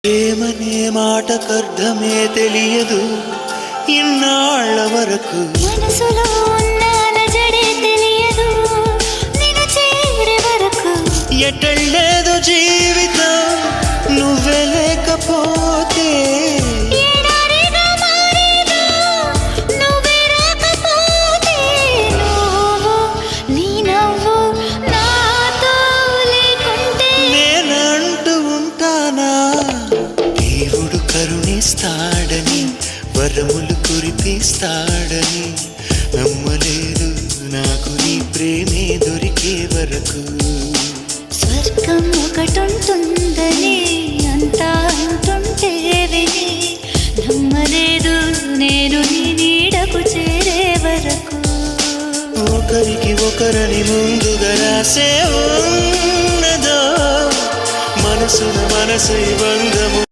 ప్రేమనే మాటకర్థమే తెలియదు ఇన్నాళ్ళ వరకు మనసులో ఉన్న అలజడే తెలియదు నిన్ను చేరే వరకు ఎటళ్ళేదో జీవితం నువ్వే లేకపోతే ఎడారిగా మారేదో నువ్వే రాకపోతే నువ్వు నీ నవ్వు నాతో లేకుంటే నేనంటూ ఉంటానా దేవుడు కరుణిస్తాడని వరములు కురిపిస్తాడని నమ్మలేదు నాకు నీ ప్రేమే దొరికే వరకు స్వర్గం ఒకటుంటుందని అంతా అంటుంటే విని నమ్మలేదు నేను నీ నీడకు చేరే వరకు ఒకరికి ఒకరని ముందుగా రాసే ఉన్నదో మనసున మనసు బంధము